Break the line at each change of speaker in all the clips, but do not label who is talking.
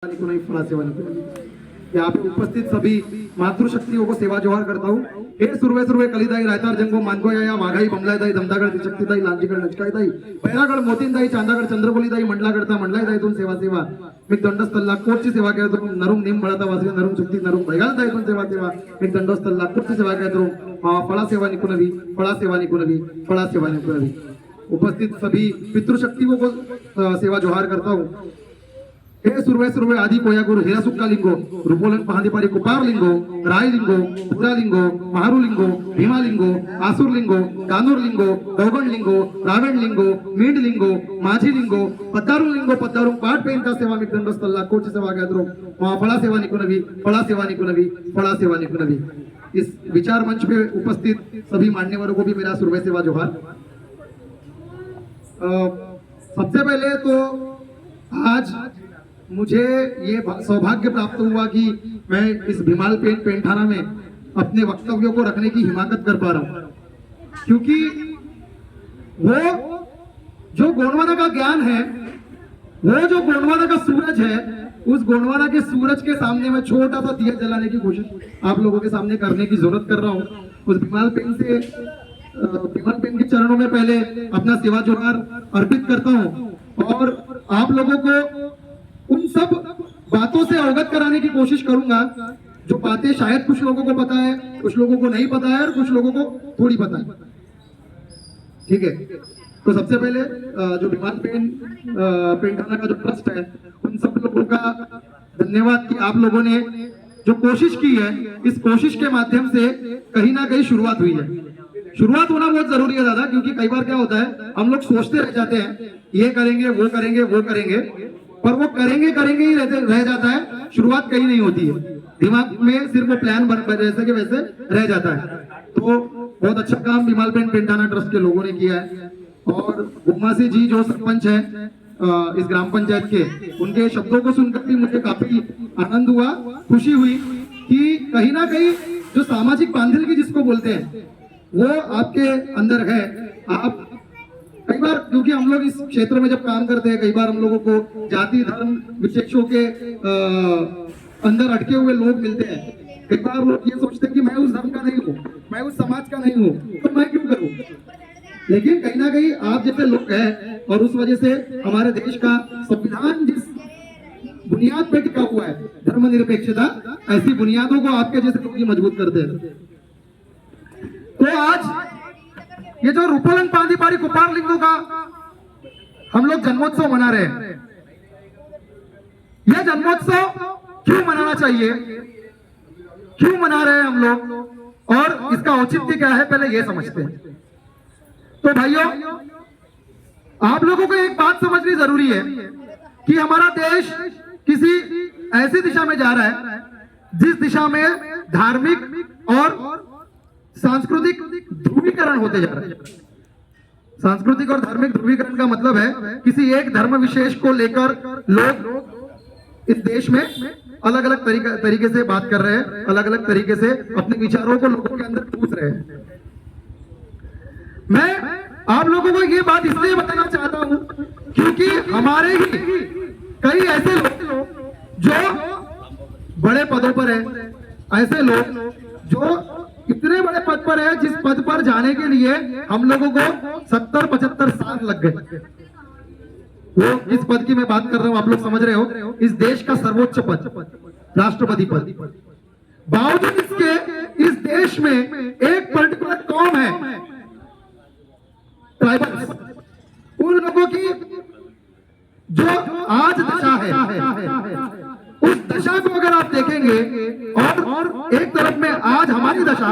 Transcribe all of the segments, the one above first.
यहाँ पे उपस्थित सभी मातृशक्तियों को सेवा जोहार करता हूँ। हे सुरवे सुरवे कलिदाई रायतार जंगो मानगो या वाघाई बमलाईदाई दमदागड शक्तिदाई लांजीगड नचकाईदाई बैरागड मोतीनदाई चांदागड चंद्रकोलीदाई मंडलागडता मंडलाईदाईतून सेवा मी दंडस्थल कोटची सेवा करतो नरुम निम बळता वासरी नरुम चुक्ती नरुम बैगालदाईतून सेवा मी दंडस्थल कोटची सेवा करतो फळा सेवा निकुनवी उपस्थित सभी पितृशक्तियों को सेवा जोहार करता हूँ। हे सुरवे आदि कोया गुरु हेरा सुक्का लिंगो रुपोलन पहादीपारी कुपार लिंगो राय लिंगो पुरा लिंगो महारू लिंगो भीमा लिंगो आसुर लिंगो कानूर लिंगो गौगण लिंगो रावण लिंगो मीड लिंगो माझी लिंगो पद्दारू पाठ पेन का सेवा मित्रंडस्तल्ला कोची सेवा गायत्रो फळा सेवा निकुनवी इस विचार मंच पे उपस्थित सभी मान्यवरों को भी मेरा सुरवे सेवा जोहार। सबसे पहले तो आज मुझे ये सौभाग्य प्राप्त हुआ कि मैं इस भीमाल पेंठाना में अपने वक्तव्यों को रखने की हिमाकत कर पा रहा हूं, क्योंकि वो जो गोंडवाना का ज्ञान है, वो जो गोंडवाना का सूरज है, उस गोंडवाना के सूरज के सामने मैं छोटा सा दिया जलाने की कोशिश आप लोगों के सामने करने की जरूरत कर रहा हूं। उस भीमाल पेन के चरणों में पहले अपना सेवा जोहार अर्पित करता हूं और आप लोगों को उन सब बातों से अवगत कराने की कोशिश करूंगा जो बातें शायद कुछ लोगों को पता है, कुछ लोगों को नहीं पता है और कुछ लोगों को थोड़ी पता है। ठीक है, तो सबसे पहले जो भीमाल पेंठाना का जो ट्रस्ट है, उन सब लोगों का धन्यवाद कि आप लोगों ने जो कोशिश की है, इस कोशिश के माध्यम से कहीं ना कहीं शुरुआत हुई है। शुरुआत होना बहुत जरूरी है दादा, क्योंकि कई बार क्या होता है, हम लोग सोचते रह जाते हैं ये करेंगे वो करेंगे, पर वो करेंगे ही रह जाता है, शुरुआत कहीं नहीं होती है। दिमाग में सिर्फ वो प्लान जैसे के वैसे रह जाता है। तो बहुत अच्छा काम भीमाल पेंठाना ट्रस्ट के लोगों ने किया है और गुम्मासी जी जो सरपंच है इस ग्राम पंचायत के, उनके शब्दों को सुनकर भी मुझे काफी आनंद हुआ, खुशी हुई कि कहीं ना कहीं जो सामाजिक बांधिलकी जिसको बोलते हैं वो आपके अंदर है। आप कई बार, क्योंकि हम लोग इस क्षेत्र में जब काम करते हैं, कई बार हम लोगों को जाति धर्म विशेषों के अंदर अटके हुए लोग मिलते हैं। कई बार लोग ये सोचते हैं कि मैं उस धर्म का नहीं हूँ, मैं उस समाज का नहीं हूँ, तो मैं क्यों करूँ। लेकिन कहीं ना कहीं आप जैसे लोग हैं और उस वजह से हमारे देश का संविधान जिस बुनियाद पे टिका हुआ है, धर्मनिरपेक्षता, ऐसी बुनियादों को आपके जैसे लोग मजबूत करते हैं। तो आज ये जो रूपोलन पांदीपारी कुपार लिंगों का हम लोग जन्मोत्सव मना रहे हैं, यह जन्मोत्सव क्यों मनाना चाहिए, क्यों मना रहे हैं हम लोग और इसका औचित्य क्या है, पहले ये समझते हैं। तो भाइयों, आप लोगों को एक बात समझनी जरूरी है कि हमारा देश किसी ऐसी दिशा में जा रहा है जिस दिशा में धार्मिक और सांस्कृतिक ध्रुवीकरण होते जा रहे हैं। सांस्कृतिक और धार्मिक ध्रुवीकरण का मतलब है किसी एक धर्म विशेष को लेकर लोग इस देश में अलग अलग तरीके से बात कर रहे हैं, अलग अलग तरीके से अपने विचारों को लोगों के अंदर ठूस रहे हैं। मैं आप लोगों को ये बात इसलिए बताना चाहता हूं क्योंकि हमारे ही कई ऐसे लोग जो बड़े पदों पर हैं, ऐसे लोग जो इतने बड़े पद पर है जिस पद पर जाने के लिए हम लोगों को 70-75 साल लग गए। वो इस पद की मैं बात कर रहा हूं, आप लोग समझ रहे हो, इस देश का सर्वोच्च पद, राष्ट्रपति पद। बावजूद इसके इस देश में एक पर्टिकुलर कौम है, ट्राइबल्स, उन लोगों की जो आज दशा है, उस दशा को अगर आप देखेंगे और एक तरफ में आज हमारी दशा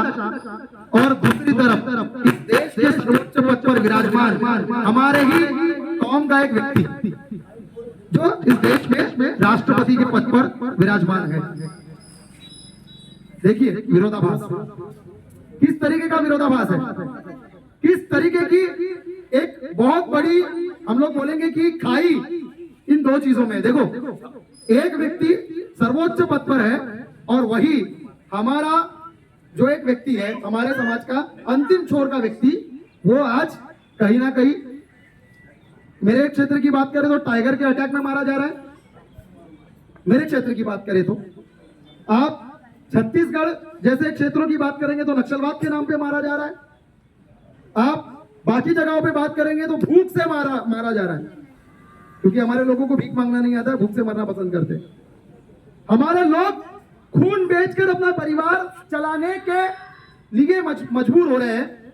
और दूसरी तरफ इस देश के सर्वोच्च पद पर विराजमान हमारे ही कौम का एक व्यक्ति जो इस देश में राष्ट्रपति के पद पर विराजमान है। देखिए विरोधाभास, किस तरीके का विरोधाभास है, किस तरीके की एक बहुत बड़ी हम लोग बोलेंगे कि खाई इन दो चीजों में। देखो, एक व्यक्ति सर्वोच्च पद पर है और वही हमारा जो एक व्यक्ति है, हमारे समाज का अंतिम छोर का व्यक्ति, वो आज कहीं ना कहीं, मेरे क्षेत्र की बात करें तो टाइगर के अटैक में मारा जा रहा है, मेरे क्षेत्र की बात करें तो आप छत्तीसगढ़ जैसे क्षेत्रों की बात करेंगे तो नक्सलवाद के नाम पे मारा जा रहा है। आप बाकी जगहों पे बात करेंगे तो भूख से मारा जा रहा है, क्योंकि हमारे लोगों को भीख मांगना नहीं आता है, भूख से मरना पसंद करते हैं। हमारे लोग खून बेचकर अपना परिवार चलाने के लिए मजबूर हो रहे हैं,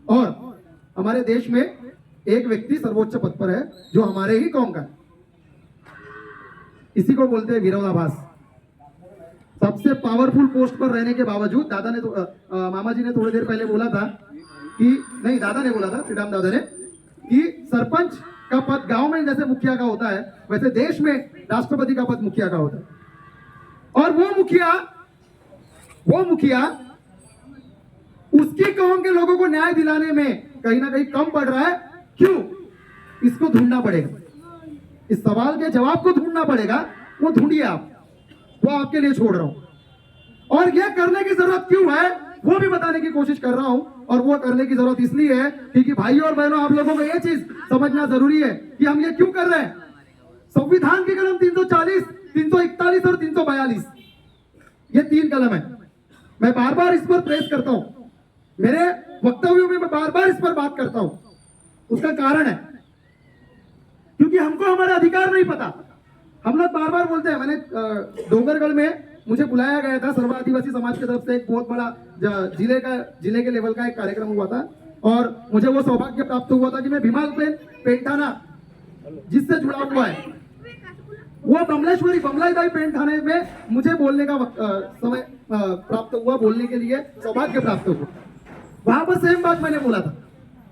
और हमारे देश में एक व्यक्ति सर्वोच्च पद पर है जो हमारे ही कौम का है। इसी को बोलते हैं विरोधाभास। सबसे पावरफुल पोस्ट पर रहने के बावजूद दादा ने मामा जी ने थोड़ी देर पहले बोला था कि नहीं, दादा ने बोला था, श्रीराम दादा ने, कि सरपंच का पद गांव में जैसे मुखिया का होता है वैसे देश में राष्ट्रपति का पद मुखिया का होता है। और वो मुखिया उसकी कौम के लोगों को न्याय दिलाने में कहीं ना कहीं कम पड़ रहा है। क्यों? इसको ढूंढना पड़ेगा, इस सवाल के जवाब को ढूंढना पड़ेगा। वो ढूंढिए आप, वो आपके लिए छोड़ रहा हूं। और यह करने की जरूरत क्यों है वो भी बताने की कोशिश कर रहा हूं। और वो करने की जरूरत इसलिए है क्योंकि भाइयों और बहनों, आप लोगों को यह चीज समझना जरूरी है कि हम ये क्यों कर रहे हैं। संविधान की कलम 340, 341 और 342, ये 3 कलम है। मैं बार बार इस पर प्रेस करता हूं, मेरे वक्तव्यों में मैं बार बार इस पर बात करता हूं। उसका कारण है क्योंकि हमको हमारा अधिकार नहीं पता। हम लोग बार बार बोलते हैं। मैंने डोंगरगढ़ में मुझे बुलाया गया था सर्व आदिवासी समाज की तरफ से, एक बहुत बड़ा जिले के लेवल का एक कार्यक्रम हुआ था, और मुझे वो सौभाग्य प्राप्त हुआ था कि मैं भीमाल पेंट थाना जिससे जुड़ा हुआ है, वो बमलेश्वरी बमलाईदाई पेंट थाने में मुझे बोलने का समय प्राप्त हुआ, बोलने के लिए सौभाग्य प्राप्त हुआ। वहां पर सेम बात मैंने बोला था,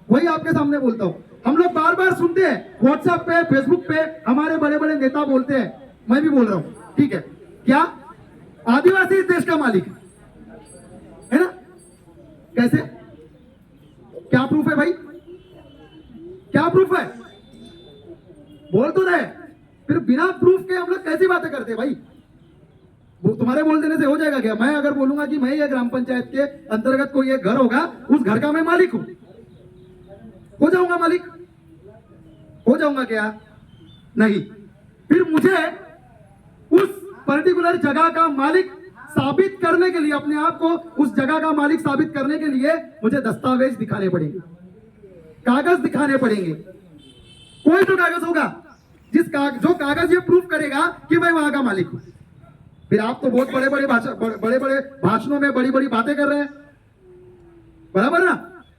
वही आपके सामने बोलता हूँ। हम लोग बार बार सुनते हैं व्हाट्सएप पे, फेसबुक पे, हमारे बड़े बड़े नेता बोलते हैं, मैं भी बोल रहा हूं, ठीक है, क्या आदिवासी इस देश का मालिक है ना? कैसे? क्या प्रूफ है भाई? क्या प्रूफ है? बोल तो रहे, फिर बिना प्रूफ के हम लोग कैसी बातें करते हैं भाई? वो तुम्हारे बोल देने से हो जाएगा क्या? मैं अगर बोलूंगा कि मैं ये ग्राम पंचायत के अंतर्गत कोई एक घर होगा, उस घर का मैं मालिक हूं, हो जाऊंगा मालिक? हो जाऊंगा क्या? नहीं। फिर मुझे उस पर्टिकुलर जगह का मालिक साबित करने के लिए, अपने आप को उस जगह का मालिक साबित करने के लिए मुझे दस्तावेज दिखाने पड़ेंगे, कागज दिखाने पड़ेंगे। कोई तो कागज होगा जो कागज ये प्रूफ करेगा कि मैं वहां का मालिक हूं। फिर आप तो बहुत बड़े बड़े भाषणों में बड़ी बड़ी बातें कर रहे हैं, बराबर ना?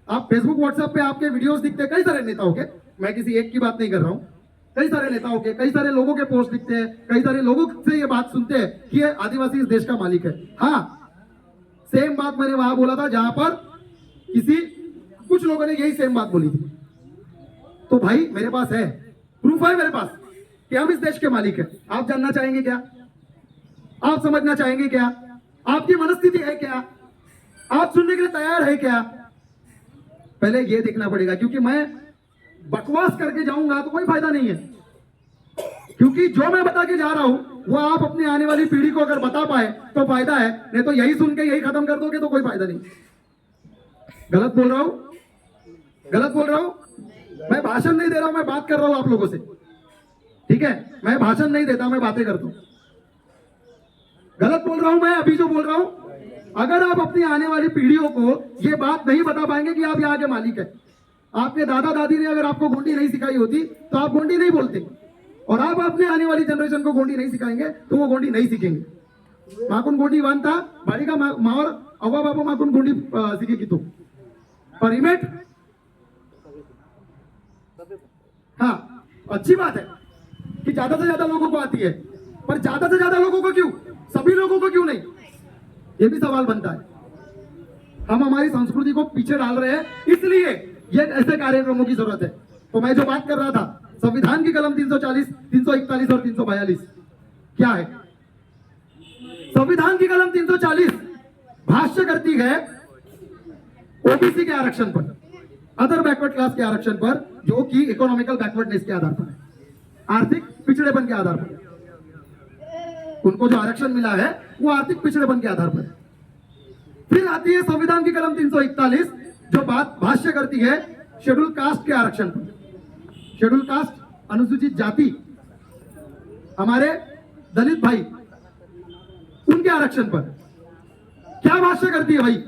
आप फेसबुक व्हाट्सएप पे आपके वीडियोस दिखते हैं, कई सारे नेताओं के, मैं किसी एक की बात नहीं कर रहा हूं, कई सारे नेताओं के, कई सारे लोगों के पोस्ट दिखते हैं, कई सारे लोगों से ये बात सुनते हैं कि ये आदिवासी इस देश का मालिक है। हाँ, सेम बात मैंने वहां बोला था जहां पर कुछ लोगों ने यही सेम बात बोली थी। तो भाई मेरे पास है, प्रूफ है मेरे पास कि हम इस देश के मालिक हैं। आप जानना चाहेंगे क्या? आप समझना चाहेंगे क्या? आपकी मनस्थिति है क्या? आप सुनने के लिए तैयार है क्या? पहले ये देखना पड़ेगा, क्योंकि मैं बकवास करके जाऊंगा तो कोई फायदा नहीं है। क्योंकि जो मैं बता के जा रहा हूं वो आप अपनी आने वाली पीढ़ी को अगर बता पाए तो फायदा है, नहीं तो यही सुन के यही खत्म कर दोगे तो कोई फायदा नहीं। गलत बोल रहा हूं? गलत बोल रहा हूं? मैं भाषण नहीं दे रहा हूं, मैं बात कर रहा हूं आप लोगों से, ठीक है? मैं भाषण नहीं देता, मैं बातें करता हूं। गलत बोल रहा हूं मैं अभी जो बोल रहा हूं? अगर आप अपनी आने वाली पीढ़ियों को ये बात नहीं बता पाएंगे कि आप यहाँ के मालिक है, आपके दादा दादी ने अगर आपको गोंडी नहीं सिखाई होती तो आप गोंडी नहीं बोलते, और आप अपने आने वाली जनरेशन को गोंडी नहीं सिखाएंगे तो वो गोंडी नहीं सीखेंगे। माकुन गोंडी वानता बाड़ी का मावर अव्वा बाबू माकुन गोंडी सीखेगी तो परिमेट। हाँ, अच्छी बात है कि ज्यादा से ज्यादा लोगों को आती है, पर ज्यादा से ज्यादा लोगों को क्यों, सभी लोगों को क्यों नहीं? ये भी सवाल बनता है। हम हमारी संस्कृति को पीछे डाल रहे हैं, इसलिए ये ऐसे कार्यक्रमों की जरूरत है। तो मैं जो बात कर रहा था, संविधान की कलम 340, 341 और 342 क्या है? संविधान की कलम 340 भाष्य करती है ओबीसी के आरक्षण पर, अदर बैकवर्ड क्लास के आरक्षण पर, जो कि इकोनॉमिकल बैकवर्डनेस के आधार पर है, आर्थिक पिछड़ेपन के आधार पर। उनको जो आरक्षण मिला है वो आर्थिक पिछड़ेपन के आधार पर। फिर आती है संविधान की कलम 341 जो बात भाष्य करती है शेड्यूल कास्ट के आरक्षण पर। शेड्यूल कास्ट अनुसूचित जाति हमारे दलित भाई, उनके आरक्षण पर क्या भाष्य करती है भाई?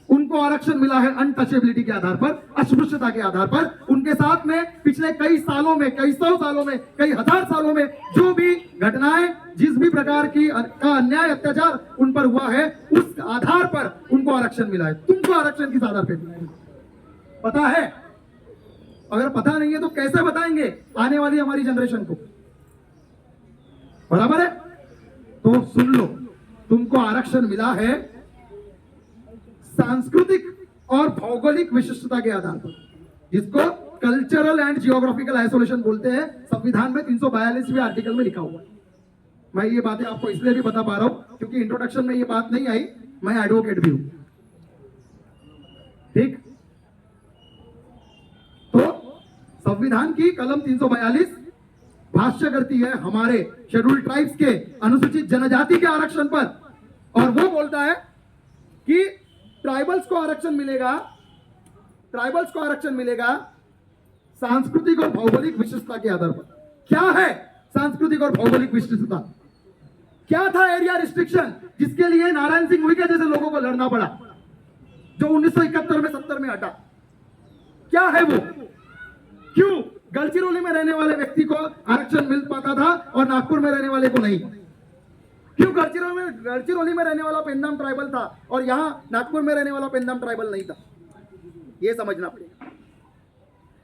उनको आरक्षण मिला है अनटचेबिलिटी के आधार पर, अस्पृश्यता के आधार पर। उनके साथ में पिछले कई सालों में, कई सौ सालों में, कई हजार सालों में जो भी घटनाएं, जिस भी प्रकार की का अन्याय अत्याचार उन पर हुआ है, उस आधार पर उनको आरक्षण मिला है। तुमको आरक्षण किस आधार पर पता है? अगर पता नहीं है तो कैसे बताएंगे आने वाली हमारी जनरेशन को? बराबर है? तो सुन लो, तुमको आरक्षण मिला है सांस्कृतिक और भौगोलिक विशिष्टता के आधार पर, जिसको कल्चरल एंड जियोग्राफिकल आइसोलेशन बोलते हैं। संविधान में 342वें आर्टिकल में लिखा हुआ है। मैं ये बातें आपको इसलिए भी बता पा रहा हूं क्योंकि इंट्रोडक्शन में ये बात नहीं आई, मैं एडवोकेट भी हूं। ठीक? तो संविधान की कलम 342 भाष्य करती है हमारे शेड्यूल्ड ट्राइब्स के, अनुसूचित जनजाति के आरक्षण पर, और वो बोलता है कि ट्राइबल्स को आरक्षण मिलेगा, ट्राइबल्स को आरक्षण मिलेगा सांस्कृतिक और भौगोलिक विशिष्टता के आधार पर। क्या है सांस्कृतिक और भौगोलिक विशिष्टता? क्या था एरिया रिस्ट्रिक्शन, जिसके लिए नारायण सिंह उइके जैसे लोगों को लड़ना पड़ा, जो 1971 में 70 में हटा? क्या है वो? क्यों गढ़चिरौली में रहने वाले व्यक्ति को आरक्षण मिल पाता था और नागपुर में रहने वाले को नहीं? क्यों गढ़चिरौली में रहने वाला पेंदाम ट्राइबल था और यहां नागपुर में रहने वाला पेंदाम ट्राइबल नहीं था? यह समझना पड़ेगा।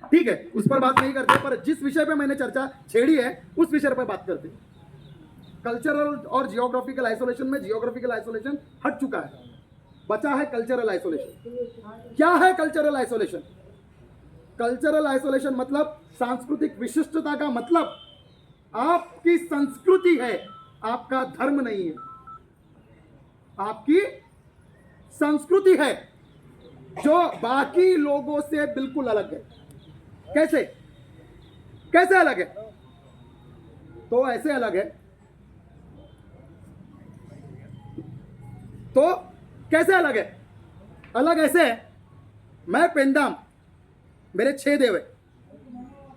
ठीक है, उस पर बात नहीं करते, पर जिस विषय पे मैंने चर्चा छेड़ी है उस विषय पर बात करते। कल्चरल और जियोग्राफिकल आइसोलेशन में जियोग्राफिकल आइसोलेशन हट चुका है, बचा है कल्चरल आइसोलेशन। क्या है कल्चरल आइसोलेशन? कल्चरल आइसोलेशन मतलब सांस्कृतिक विशिष्टता का मतलब आपकी संस्कृति है, आपका धर्म नहीं है। आपकी संस्कृति है जो बाकी लोगों से बिल्कुल अलग है। कैसे? कैसे अलग है? तो ऐसे अलग है, तो कैसे अलग है? अलग ऐसे है, मैं पेंदाम, मेरे 6 देव है,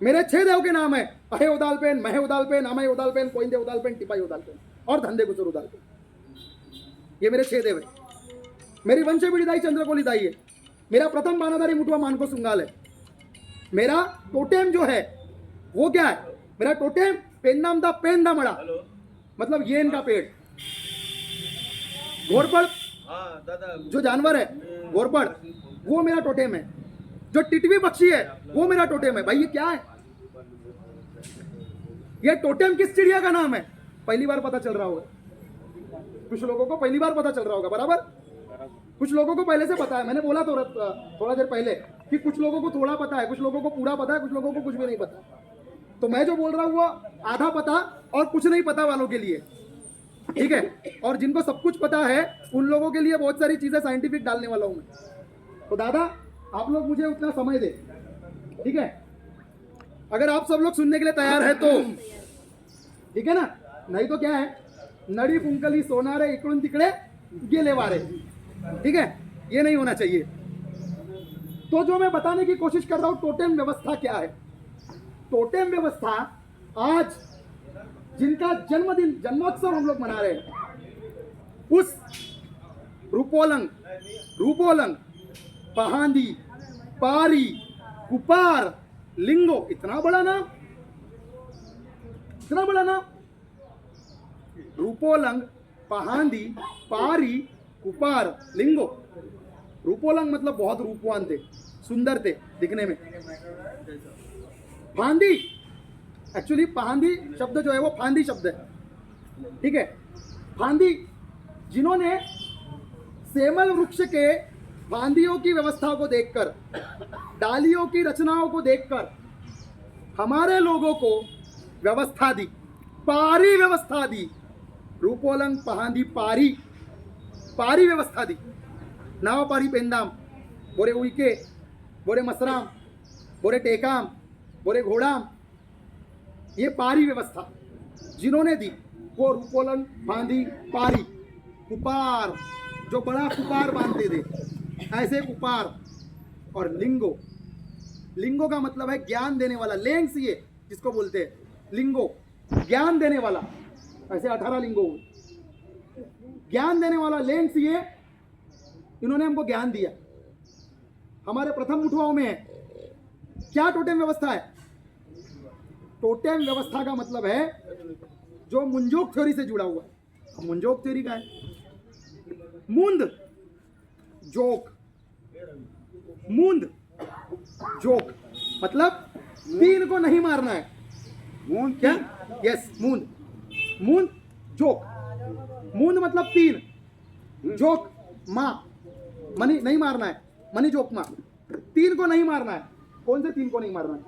मेरे 6 देव के नाम है अहे उदालपेन, महे उदालपेन, अमय उदालपेन, कोइंदे उदालपेन, टिपाई उदालपेन और धंधे गुजर उदालपेन। ये मेरे 6 देव है। मेरी वंशे पीढ़ी दाई चंद्रकोली दाई है, मेरा प्रथम बानाधारी मुठवा मानको सुंगाल है। मेरा टोटेम जो है वो क्या है? मेरा टोटेम पेन्नाम दा पेन दा मड़ा, मतलब येन का पेड़। घोरपड़ जो जानवर है, घोरपड़, वो मेरा टोटेम है। जो टिटवी पक्षी है वो मेरा टोटेम है। भाई ये क्या है? ये टोटेम किस चिड़िया का नाम है? पहली बार पता चल रहा होगा कुछ लोगों को, पहली बार पता चल रहा होगा। बराबर? कुछ लोगों को पहले से पता है। मैंने बोला तो थोड़ा देर पहले कि कुछ लोगों को थोड़ा पता है, कुछ लोगों को पूरा पता है, कुछ लोगों को कुछ भी नहीं पता। तो मैं जो बोल रहा हूं वो आधा पता और कुछ नहीं पता वालों के लिए, ठीक है? और जिनको सब कुछ पता है उन लोगों के लिए बहुत सारी चीजें साइंटिफिक डालने वाला हूं मैं। तो दादा आप लोग मुझे उतना समय दे, ठीक है? अगर आप सब लोग सुनने के लिए तैयार है तो ठीक है ना, नहीं तो क्या है, नड़ी पुंकली सोनारे इकडून तिकडे गेले वारे, ठीक है? ये नहीं होना चाहिए। तो जो मैं बताने की कोशिश कर रहा हूं, टोटेम व्यवस्था क्या है? टोटेम व्यवस्था आज जिनका जन्मदिन, जन्मोत्सव हम लोग मना रहे हैं, उस रूपोलंग, पहांदी, पारी, कुपार, लिंगो, इतना बड़ा नाम, इतना बड़ा नाम। रूपोलंग, पहांदी, पारी, कुपार, लिंगो। रूपोलंग मतलब बहुत रूपवान थे, सुंदर थे दिखने में। फांदी, एक्चुअली पहांदी शब्द जो है वो फांदी शब्द है, ठीक है? फांदी, जिन्होंने सेमल वृक्ष के फांदियों की व्यवस्था को देखकर, डालियों की रचनाओं को देखकर हमारे लोगों को व्यवस्था दी, पारी व्यवस्था दी। रूपोलंग, पहांदी, पारी व्यवस्था दी। नाव पारी पेंदाम, बोरे उइके, बोरे मसराम, बोरे टेकाम, बोरे घोड़ाम, ये पारी व्यवस्था जिन्होंने दी वो रूपोलंग, फांदी, पारी। कुपार, जो बड़ा कुपार बांधते थे, ऐसे कुपार। और लिंगो, लिंगो का मतलब है ज्ञान देने वाला, लेंग्स ये जिसको बोलते हैं लिंगो, ज्ञान देने वाला। ऐसे 18 लिंगों हुए। ज्ञान देने वाला लेंस ये, इन्होंने हमको ज्ञान दिया। हमारे प्रथम मुठुआओं में है क्या टोटेम व्यवस्था है? टोटेम व्यवस्था का मतलब है जो मुंजोक थ्योरी से जुड़ा हुआ है। मुंजोक थ्योरी का है मूंद जोक, मूंद जोक मतलब 3 को नहीं मारना है। मूंद क्या? यस, मूंद, मूंद जोक। मूंद मतलब 3, जोक माँ, मनी नहीं मारना है, मनी जोक माँ। 3 को नहीं मारना है। कौन से 3 को नहीं मारना है?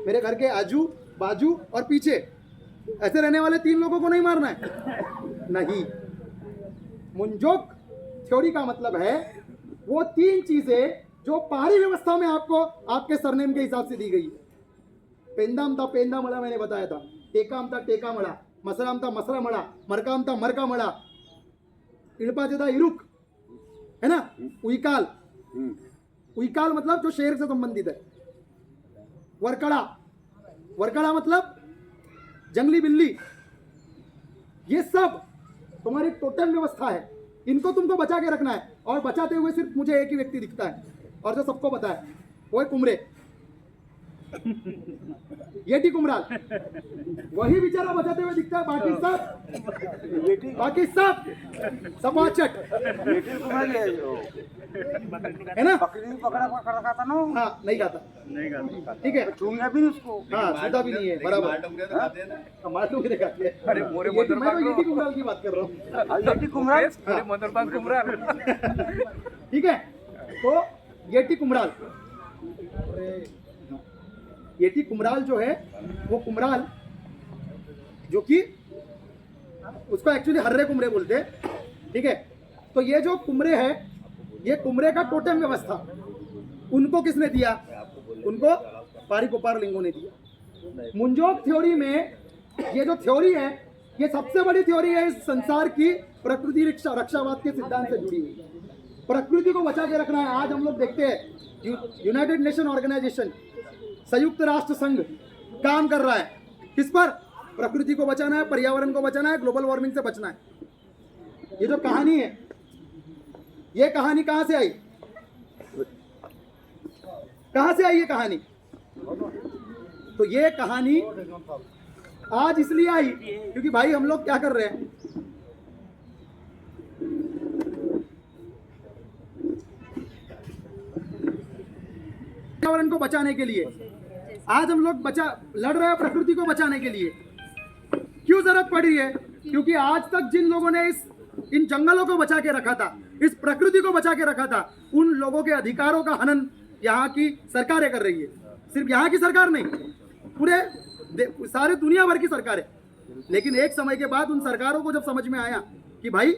मेरे घर के आजू बाजू और पीछे ऐसे रहने वाले 3 लोगों को नहीं मारना है, नहीं। मुंजोक थ्योरी का मतलब है वो 3 चीजें जो पहाड़ी व्यवस्था में आपको आपके सरनेम के हिसाब से दी गई है। पेंदाम था पेंदा मड़ा, मैंने बताया था। टेकाम था टेका मड़ा, मसराम था मसरा मड़ा, मरकाम था मरका मड़ा, इड़पाचे था इरुक, है ना। उइकाल, उइकाल मतलब जो शेर से संबंधित है। वरकड़ा, वरकड़ा मतलब जंगली बिल्ली। ये सब तुम्हारी टोटम व्यवस्था है। इनको तुमको बचा के रखना है, और बचाते हुए सिर्फ मुझे एक ही व्यक्ति दिखता है और जो सबको पता है वो है कुमरे, येटी कुमराल। वही बेचारा बचाते हुए दिखता है, बाकी सब वाचट है ना।
बकरी पकड़ा पकड़ा खाता ना।
हाँ, नहीं खाता, ठीक है।
चूंगा भी नहीं उसको।
हाँ, सीधा भी नहीं है, बराबर। टमाटर भी खाते हैं।
अरे मोरे
मैं तो येटी कुमराल की बात कर रहा हूँ।
येटी कुमराल,
मोरे मदरबाग कुमराल।
ठीक है, तो येटी कुमराल, येटी कुमराल जो है वो कुमराल जो कि उसको एक्चुअली हर्रे कुमरे बोलते हैं, ठीक है। तो ये जो कुमरे है, ये कुमरे का टोटम व्यवस्था उनको किसने दिया? उनको पारिकोपार लिंगों ने दिया। मुंजोक थ्योरी में ये जो थ्योरी है, ये सबसे बड़ी थ्योरी है इस संसार की प्रकृति रक्षावाद के सिद्धांत से जुड़ी हुई। प्रकृति को बचा के रखना है। आज हम लोग देखते हैं यूनाइटेड नेशन ऑर्गेनाइजेशन, संयुक्त राष्ट्र संघ काम कर रहा है किस पर? प्रकृति को बचाना है, पर्यावरण को बचाना है, ग्लोबल वार्मिंग से बचना है। ये जो कहानी है, ये कहानी कहां से आई? कहां से आई ये कहानी? तो ये कहानी आज इसलिए आई क्योंकि भाई हम लोग क्या कर रहे हैं, पर्यावरण को बचाने के लिए आज हम लोग लड़ रहे हैं प्रकृति को बचाने के लिए। क्यों जरूरत पड़ी है? क्योंकि आज तक जिन लोगों ने इन जंगलों को बचा के रखा था, इस प्रकृति को बचा के रखा था, उन लोगों के अधिकारों का हनन यहाँ की सरकारें कर रही है। सिर्फ यहाँ की सरकार नहीं, पूरे सारे दुनिया भर की सरकारें। लेकिन एक समय के बाद उन सरकारों को जब समझ में आया कि भाई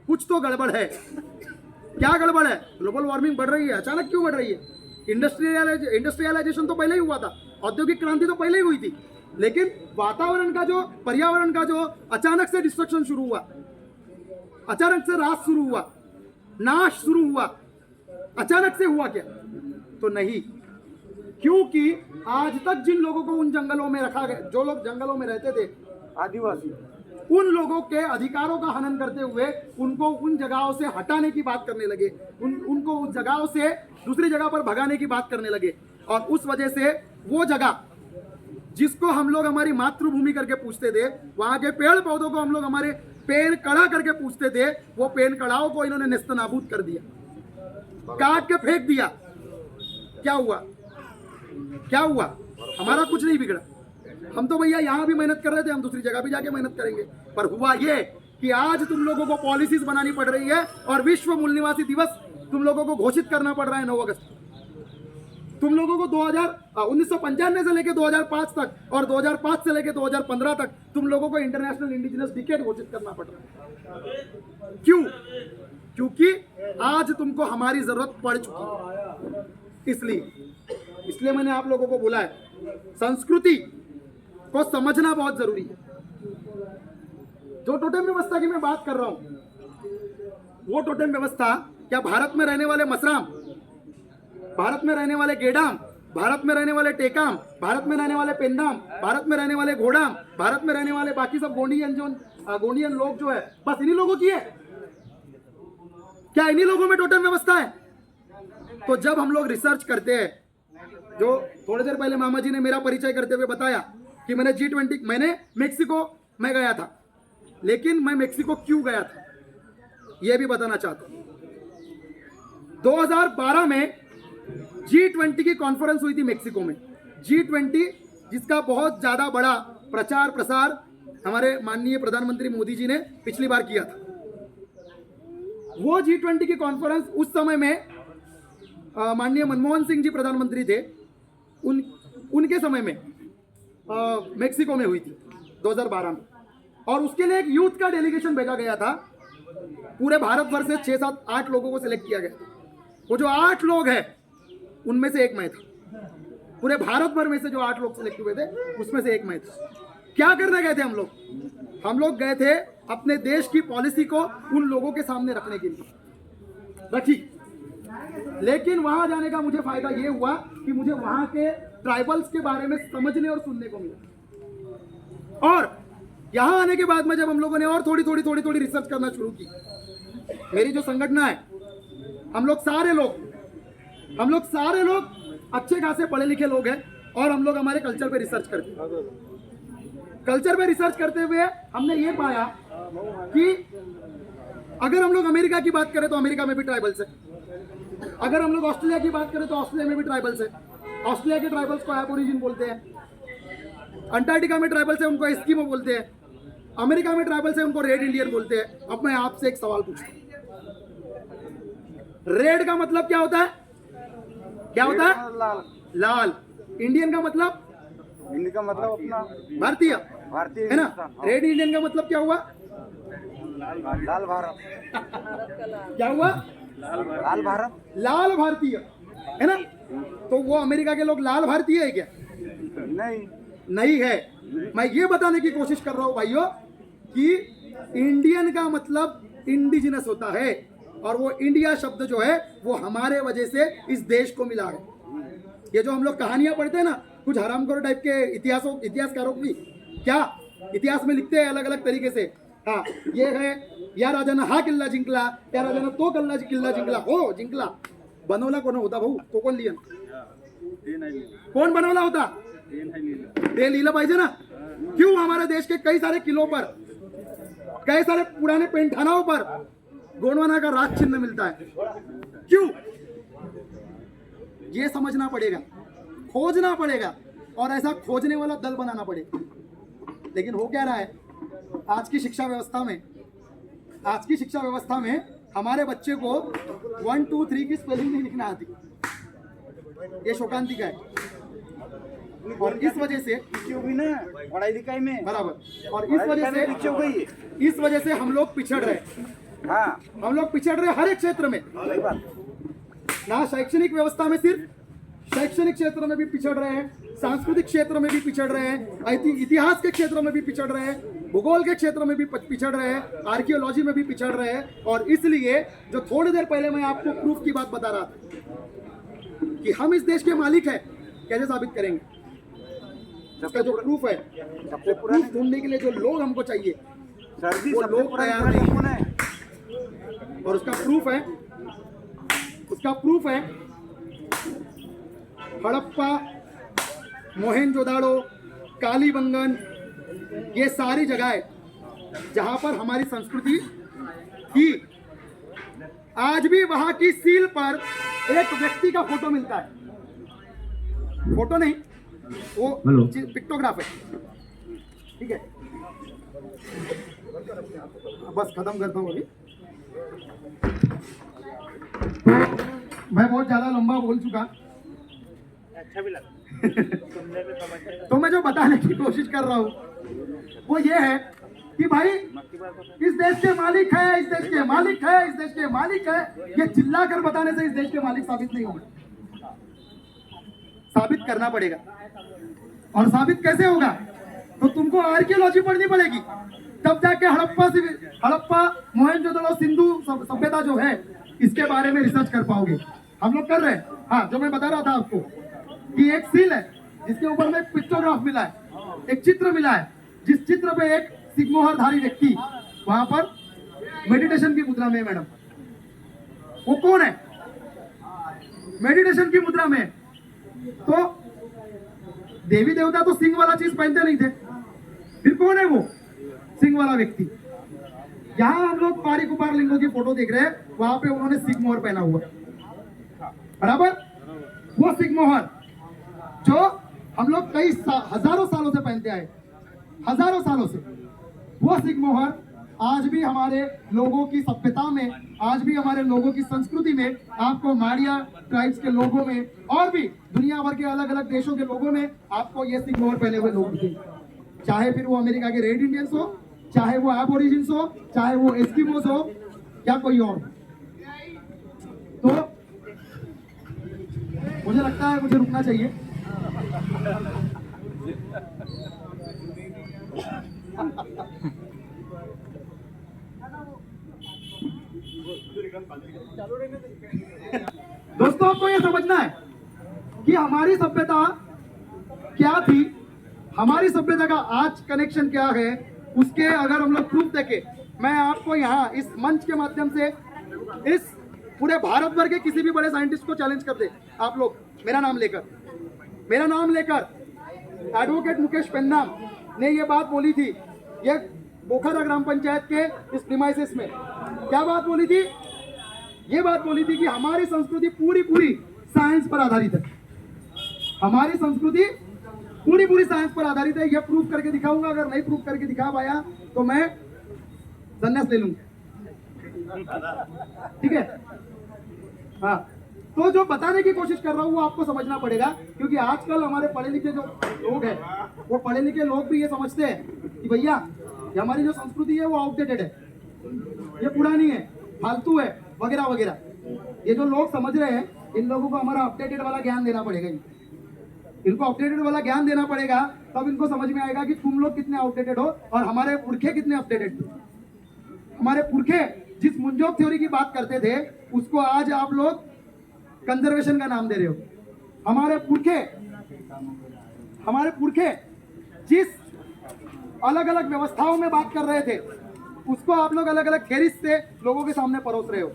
कुछ तो गड़बड़ है। क्या गड़बड़ है? ग्लोबल वार्मिंग बढ़ रही है। अचानक क्यों बढ़ रही है? इंडस्ट्रियलाइजेशन तो पहले ही हुआ था, औद्योगिक क्रांति तो पहले ही हुई थी, लेकिन वातावरण का जो, पर्यावरण का जो अचानक से डिस्ट्रक्शन शुरू हुआ, अचानक से रास शुरू हुआ, नाश शुरू हुआ, अचानक से हुआ क्या? तो नहीं, क्योंकि आज तक जिन लोगों को उन जंगलों में रखा गया, जो लोग जंगलों में रहते थे,
आदिवासी,
उन लोगों के अधिकारों का हनन करते हुए उनको उन जगहों से हटाने की बात करने लगे, उनको उस जगहों से दूसरी जगह पर भगाने की बात करने लगे। और उस वजह से वो जगह जिसको हम लोग हमारी मातृभूमि करके पूछते थे, वहां के पेड़ पौधों को हम लोग हमारे पेड़ कड़ा करके पूछते थे, वो पेड़ कड़ाओं को इन्होंने नेस्तनाबूद कर दिया, काट के फेंक दिया। क्या हुआ? क्या हुआ? हमारा कुछ नहीं बिगड़ा। हम तो भैया यहाँ भी मेहनत कर रहे थे, हम दूसरी जगह भी जाके मेहनत करेंगे। पर हुआ ये कि आज तुम लोगों को पॉलिसीज बनानी पड़ रही है और विश्व मूल निवासी दिवस तुम लोगों को घोषित करना पड़ रहा है 9 अगस्त। तुम लोगों को 1995 से लेकर 2005 तक और 2005 से लेकर 2015 तक तुम लोगों को इंटरनेशनल इंडिजिनस डिकेड घोषित करना पड़ रहा है। क्यों? क्योंकि आज तुमको हमारी जरूरत पड़ चुकी है। इसलिए मैंने आप लोगों को बोला है, संस्कृति को समझना बहुत जरूरी है। जो टोटेम व्यवस्था की मैं बात कर रहा हूं, वो टोटेम व्यवस्था क्या भारत में रहने वाले मसराम, भारत में रहने वाले गेडाम, भारत में रहने वाले टेकाम, भारत में रहने वाले पेंदाम, भारत में रहने वाले घोड़ाम, भारत में रहने वाले बाकी सब गोंडियन लोग जो है, बस इन्हीं लोगों की है क्या? इन्हीं लोगों में टोटल व्यवस्था है? तो जब हम लोग रिसर्च करते हैं, जो थोड़ी देर पहले मामा जी ने मेरा परिचय करते हुए बताया कि मैंने G20, मैंने मेक्सिको में गया था, लेकिन मैं मेक्सिको क्यों गया था यह भी बताना चाहता हूं। 2012 में G20 की कॉन्फ्रेंस हुई थी मेक्सिको में। G20 जिसका बहुत ज्यादा बड़ा प्रचार प्रसार हमारे माननीय प्रधानमंत्री मोदी जी ने पिछली बार किया था। वो G20 की कॉन्फ्रेंस उस समय में माननीय मनमोहन सिंह जी प्रधानमंत्री थे, उनके समय में मेक्सिको में हुई थी 2012 में। और उसके लिए एक यूथ का डेलीगेशन भेजा गया था। पूरे भारत भर से 6, 7, 8 लोगों को सिलेक्ट किया गया। वो जो 8 लोग हैं उनमें से एक मैं था। पूरे भारत भर में से जो 8 लोग सिलेक्ट हुए थे उसमें से एक मैं था। क्या करने गए थे हम लोग? हम लोग गए थे अपने देश की पॉलिसी को उन लोगों के सामने रखने के लिए रखी। लेकिन वहां जाने का मुझे फायदा ये हुआ कि मुझे वहां के ट्राइबल्स के बारे में समझने और सुनने को मिला। और यहां आने के बाद में जब हम लोगों ने और थोड़ी रिसर्च करना शुरू की, मेरी जो संगठन है, हम लोग सारे लोग अच्छे खासे पढ़े लिखे लोग हैं और हम लोग हमारे कल्चर पे रिसर्च करते हैं। कल्चर पे रिसर्च करते हुए हमने ये पाया कि अगर हम लोग अमेरिका की बात करें तो अमेरिका में भी ट्राइबल्स है। अगर हम लोग ऑस्ट्रेलिया की बात करें तो ऑस्ट्रेलिया में भी ट्राइबल्स है। ऑस्ट्रेलिया के ट्राइबल्स को एबोरिजिन बोलते हैं। अंटार्कटिका में ट्राइबल्स है, उनको एस्किमो बोलते हैं। अमेरिका में ट्राइबल्स है, उनको रेड इंडियन बोलते हैं। अब मैं आपसे एक सवाल पूछता हूं, रेड का मतलब क्या होता है? क्या होता है?
लाल।
लाल। इंडियन का मतलब?
हिंदी का मतलब अपना
भारतीय
भारतीय
है ना।
हिंदुस्तान, हाँ।
रेड इंडियन का मतलब क्या हुआ?
लाल भारत।
क्या हुआ?
लाल भारत।
लाल भारतीय है ना। तो वो अमेरिका के लोग लाल भारतीय है क्या?
नहीं।
नहीं है। मैं ये बताने की कोशिश कर रहा हूं भाइयों कि इंडियन का मतलब इंडिजिनस होता है और वो इंडिया शब्द जो है वो हमारे वजह से इस देश को मिला है। ये जो हम लोग कहानियां पढ़ते हैं ना, कुछ हरामखोर टाइप के इतिहासकारों की, क्या इतिहास में लिखते हैं अलग अलग तरीके से। हाँ, ये है, या राजानं हा किल्ला जिंकला, त्या राजानं तो किल्ला जिंकला. हो जिंकला. बनवला कोण होता भाऊ? तो कोण लिहिलं? कोण बनवला होता? ते लिहिलं पाहिजे ना. क्यों हमारे देश के कई सारे किलों पर, कई सारे पुराने पेंठानाओं पर गोंडवाना का राज चिन्ह मिलता है? क्यों? ये समझना पड़ेगा, खोजना पड़ेगा और ऐसा खोजने वाला दल बनाना पड़ेगा। लेकिन हो क्या रहा है आज की शिक्षा व्यवस्था में हमारे बच्चे को 1 2 3 की स्पेलिंग नहीं लिखना आती। ये शोकांतिका है और इस वजह से
भी ना पढ़ाई लिखाई में
बराबर, और इस वजह से हम लोग पिछड़ रहे हैं।
हाँ,
हम लोग पिछड़ रहे हर एक क्षेत्र में,
सही बात।
ना शैक्षणिक व्यवस्था में, सिर्फ शैक्षणिक क्षेत्र में भी पिछड़ रहे हैं, सांस्कृतिक क्षेत्र में भी पिछड़ रहे हैं, इतिहास के क्षेत्र में भी पिछड़ रहे हैं, भूगोल के क्षेत्र में भी पिछड़ रहे हैं, आर्कियोलॉजी में भी पिछड़ रहे हैं। और इसलिए जो थोड़ी देर पहले मैं आपको प्रूफ की बात बता रहा था कि हम इस देश के मालिक हैं, कैसे साबित करेंगे? इसका जो प्रूफ है, वो प्रूफ ढूंढने के लिए जो लोग हमको चाहिए वो लोग तैयार नहीं है। और उसका प्रूफ है हड़प्पा, मोहनजोदाड़ो, कालीबंगन, ये सारी जगहें जहां पर हमारी संस्कृति थी, आज भी वहां की सील पर एक व्यक्ति का फोटो मिलता है। फोटो नहीं, वो पिक्टोग्राफ है। ठीक है, बस खत्म करता हूँ अभी। मैं बहुत ज्यादा लंबा बोल चुका।
अच्छा भी लगा।
तो मैं जो बताने की कोशिश कर रहा हूँ वो ये है कि भाई इस देश के मालिक है, इस देश के मालिक है, इस देश के मालिक है, ये चिल्ला कर बताने से इस देश के मालिक साबित नहीं होगा, साबित करना पड़ेगा। और साबित कैसे होगा? तो तुमको आर्कियोलॉजी पढ़नी पड़ेगी, तब जाके हड़प्पा मोहनजोदड़ो सिंधु सभ्यता जो है इसके बारे में रिसर्च कर पाओगे। हम लोग कर रहे हैं। हाँ, जो मैं बता रहा था आपको, कि एक सील है जिसके ऊपर में एक पिक्टोग्राफ मिला है, एक चित्र मिला है, जिस चित्र पे एक सिग्मोहरधारी व्यक्ति वहां पर मेडिटेशन की मुद्रा में है। मैडम वो कौन है? मेडिटेशन की मुद्रा में। तो देवी देवता तो सिंह वाला चीज पहनते नहीं थे, फिर कौन है वो सिंह वाला व्यक्ति? यहाँ हम लोग पारी कुपार लिंगों की फोटो देख रहे हैं, वहां पे उन्होंने सिग्मोहर पहना हुआ है, बराबर। वो सिग्मोहर जो हम लोग कई हजारों सालों से पहनते आए, हजारों सालों से, वो सिग्मोहर आज भी हमारे लोगों की सभ्यता में, आज भी हमारे लोगों की संस्कृति में आपको माड़िया ट्राइब्स के लोगों में और भी दुनिया भर के अलग अलग देशों के लोगों में आपको ये सिग्मोहर पहने हुए लोग दिखेंगे। चाहे फिर वो अमेरिका के रेड इंडियंस हो, चाहे वो एबोरिजिन्स हो, चाहे वो एस्किमोस हो या कोई और। तो मुझे लगता है मुझे रुकना चाहिए। दोस्तों आपको ये समझना है कि हमारी सभ्यता क्या थी, हमारी सभ्यता का आज कनेक्शन क्या है, उसके अगर हम लोग प्रूफ देखें, मैं आपको यहाँ इस मंच के माध्यम से इस पूरे भारत भर के किसी भी बड़े साइंटिस्ट को चैलेंज कर दे, आप लोग मेरा नाम लेकर एडवोकेट मुकेश पेन्नाम ने ये बात बोली थी, ये बोखरा ग्राम पंचायत के इस प्रीमाइसिस में क्या बात बोली थी? ये बात बोली थी कि हमारी संस्कृति पूरी साइंस पर आधारित है, हमारी संस्कृति पूरी साइंस पर आधारित है। ये प्रूफ करके दिखाऊंगा, अगर नहीं प्रूफ करके दिखा पाया तो मैं संन्यास ले लूंगा, ठीक है? हाँ, तो जो बताने की कोशिश कर रहा हूँ वो आपको समझना पड़ेगा, क्योंकि आजकल हमारे पढ़े लिखे जो लोग हैं, वो पढ़े लिखे लोग भी ये समझते हैं कि भैया ये हमारी जो संस्कृति है वो आउटडेटेड है, ये पुरानी है, फालतू है, वगैरह वगैरह। ये जो लोग समझ रहे हैं, इन लोगों को हमारा अपडेटेड वाला ज्ञान देना पड़ेगा, इनको अपडेटेड वाला ज्ञान देना पड़ेगा, तब इनको समझ में आएगा कि तुम लोग कितने आउटडेटेड हो और हमारे पुरखे कितने अपडेटेड थे। हमारे पुरखे जिस मुंजोक थ्योरी की बात करते थे, उसको आज आप लोग कंजर्वेशन का नाम दे रहे हो। हमारे पुरखे जिस अलग अलग व्यवस्थाओं में बात कर रहे थे, उसको आप लोग अलग अलग थ्योरीज से लोगों के सामने परोस रहे हो।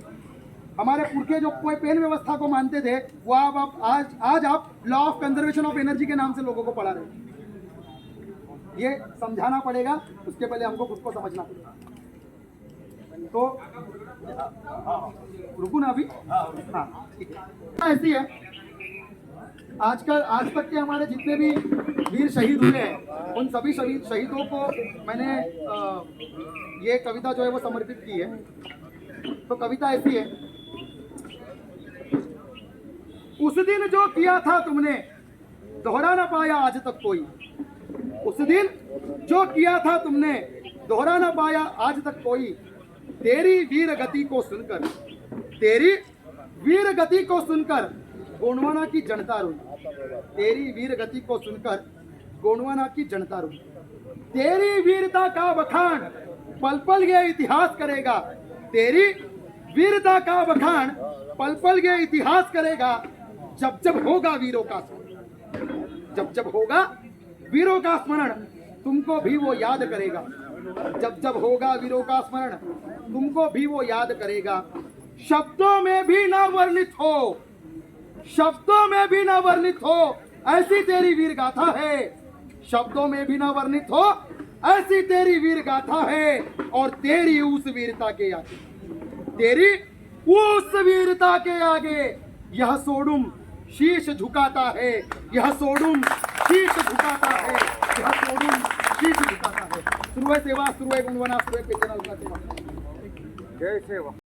हमारे पुरखे जो कोई पेन व्यवस्था को मानते थे, वो आप आज आप law of conservation of energy के नाम से लोगों को पढ़ा रहे हो। ये समझाना पड़ेगा, उसके पहले हमको खुद को समझना पड़ेगा। तो रुकू ना अभी, हाँ ठीक है। ऐसी है आज तक के हमारे जितने भी वीर शहीद हुए हैं, उन सभी शहीदों को मैंने ये कविता जो है वो समर्पित की है। तो कविता ऐसी है, उस दिन जो किया था तुमने दोहरा ना पाया आज तक कोई, उस दिन जो किया था तुमने दोहरा ना पाया आज तक कोई, तेरी वीर गति को सुनकर, तेरी वीर गति को सुनकर गोंडवाना की जनता रोई, तेरी वीर गति को सुनकर गोंडवाना की जनता रोई। तेरी वीरता का बखान पल पल ये इतिहास करेगा, तेरी वीरता का बखान पल पल ये इतिहास करेगा, जब जब होगा वीरों का स्मरण, जब जब होगा वीरों का स्मरण तुमको भी वो याद करेगा, जब जब होगा वीरों का स्मरण तुमको भी वो याद करेगा। शब्दों में भी ना वर्णित हो, शब्दों में भी ना वर्णित हो ऐसी तेरी वीर गाथा है, शब्दों में भी ना वर्णित हो ऐसी तेरी वीर गाथा है। और तेरी उस वीरता के आगे, तेरी उस वीरता के आगे यह सोडुम शीश झुकाता है, यह सोडुम शीश झुकाता है, यह सोडुम शीश झुकाता है। सुरुवे सेवा, सुरुवे गुणवना, सुरुवे पेचना सेवा। जय सेवा।